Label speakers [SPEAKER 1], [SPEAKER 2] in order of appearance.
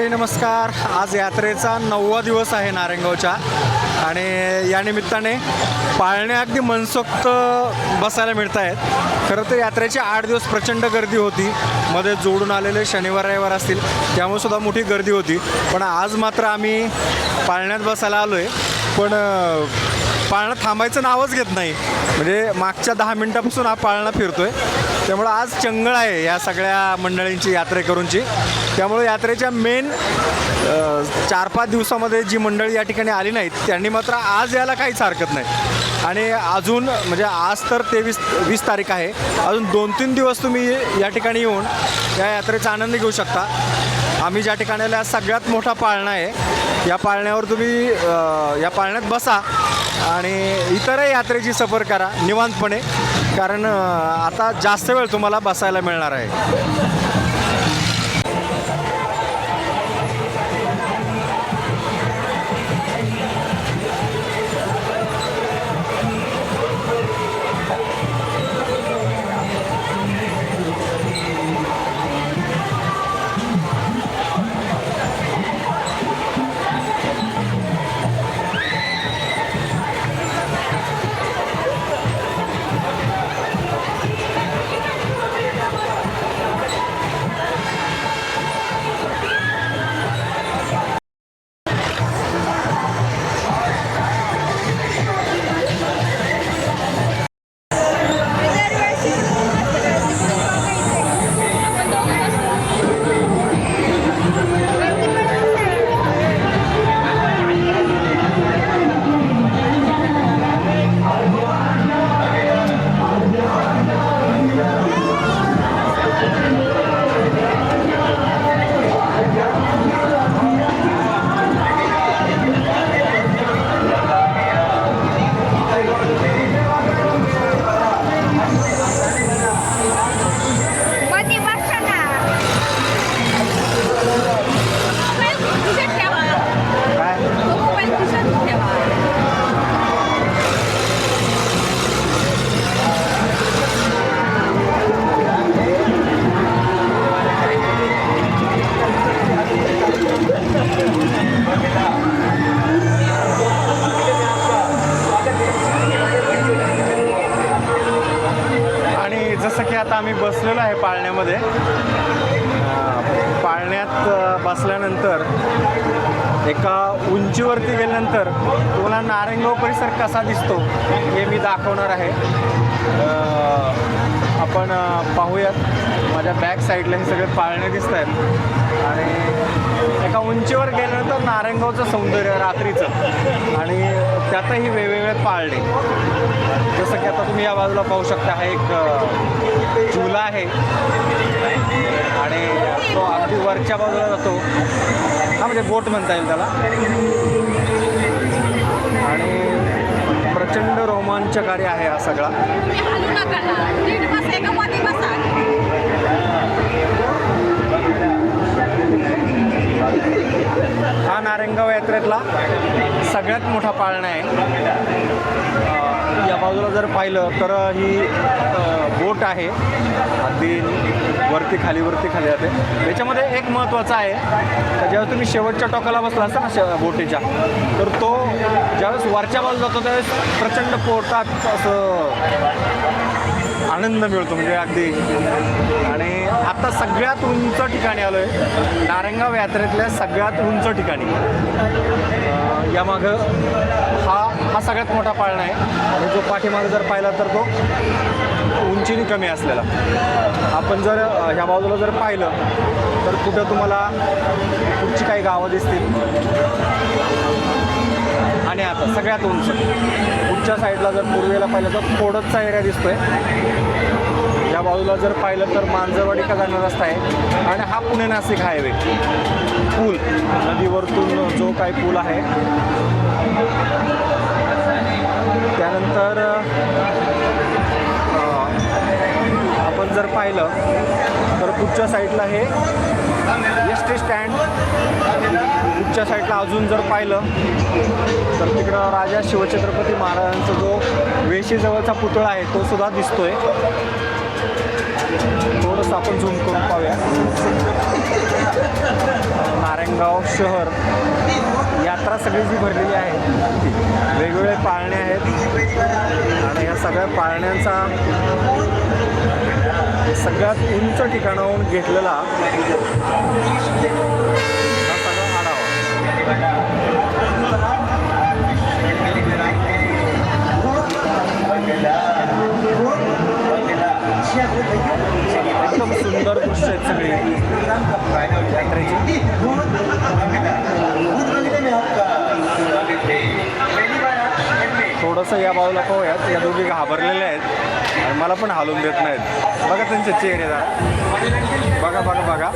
[SPEAKER 1] मंडळी नमस्कार. आज यात्रेचा 9वा दिवस आहे नारायणगावच्या आणि या निमित्ताने पाळण्या अगदी मनसोक्त बसायला मिळत आहेत. खरं तर यात्रेचे 8 दिवस प्रचंड गर्दी होती. मध्ये जोडून आलेले शनिवार रविवार असतील त्यामुळे सुद्धा मोठी गर्दी होती. पण आज मात्र आम्ही पाळण्यात बसायला आलो आहे. पण पाळणा थांबायचं नावच घेत नाही. म्हणजे मागच्या 10 मिनटापासून हा पाळणा फिरतोय. त्यामुळं आज चंगळ आहे या सगळ्या मंडळींची यात्रेकरूंची. त्यामुळे यात्रेच्या मेन 4-5 दिवसामध्ये जी मंडळी या ठिकाणी आली नाहीत त्यांनी मात्र आज यायला काहीच हरकत नाही. आणि अजून म्हणजे आज तर 20 तारीख आहे. अजून 2-3 दिवस तुम्ही या ठिकाणी येऊन या यात्रेचा आनंद घेऊ शकता. आम्ही ज्या ठिकाणाला सगळ्यात मोठा पाळणा आहे या पाळण्यावर तुम्ही या पाळण्यात बसा आणि इतरही यात्रेची सफर करा निवांतपणे. कारण आता जास्त वेळ तुम्हाला बसायला मिळणार आहे. जसं की आता आम्ही बसलेलो आहे पाळण्यामध्ये. पाळण्यात बसल्यानंतर एका उंचीवरती गेल्यानंतर तुम्हाला नारायणगाव परिसर कसा दिसतो हे मी दाखवणार आहे. आपण पाहूयात. माझ्या बॅक साईडला हे सगळे पाळणे दिसत आहेत आणि एका उंचीवर गेल्यानंतर नारायणगावचं सौंदर्य रात्रीचं आणि त्यातही वेगवेगळे पाळणे. जसं की आता तुम्ही या बाजूला पाहू शकता. हा एक झुला आहे आणि तो अगदी वरच्या बाजूला जातो. हा म्हणजे बोट म्हणता येईल त्याला. आणि प्रचंड रोमांचकारी आहे हा सगळा. हा नारायणगाव यात्रेतला सगळ्यात मोठा पाळणा आहे. या बाजूला जर पाहिलं तर ही बोट आहे. अगदी वरती खाली जाते. याच्यामध्ये एक महत्त्वाचं आहे तर जेव्हा तुम्ही शेवटच्या टोकाला बसला असता ना बोटीच्या तर तो ज्यावेळेस वरच्या बाजूला जातो त्यावेळेस प्रचंड पोटात असं आनंद मिळतो म्हणजे अगदी. आणि आता सगळ्यात उंच ठिकाणी आलो आहे. नारायणगाव यात्रेतल्या सगळ्यात उंच ठिकाणी. यामागं हा सगळ्यात मोठा पाळणा आहे आणि जो पाठीमागं जर पाहिला तर तो उंचीने कमी असलेला. आपण जर ह्या बाजूला जर पाहिलं तर कुठं तुम्हाला पुढची काही गावं दिसतील. आणि आता सगळ्यात उंच पुढच्या साईडला जर पूर्वेला पाहिलं तर कोडतचा एरिया दिसतोय. या बाजूला जर पाहिलं तर मांजरवाडीचा जाणारा रस्ता आहे आणि हा पुणे नाशिक हायवे पूल नदीवरतून जो काही पूल आहे. त्यानंतर आपण जर पाहिलं तर पुढच्या साईडला हे एस टी स्टँड. पुढच्या साईडला अजून जर पाहिलं तर तिकडं राजा शिवछत्रपती महाराजांचा जो वेशीजवळचा पुतळा आहे तो सुद्धा दिसतोय. थोडंसं आपण झूम करून पाहूया. नारायणगाव शहर यात्रा सगळी जी भरलेली आहे, वेगवेगळे पाळणे आहेत आणि या सगळ्या पाळण्यांचा सगळ्यात उंच ठिकाणाहून घेतलेला हा सगळा आढावा. एकदम सुंदर दृश्य आहेत सगळी यात्रेची. थोडंसं या बाजूला पाहूयात. या दोघी घाबरलेल्या आहेत आणि मला पण हालून देत नाहीत. बघा त्यांचे चेहरे, बघा बघा बघा.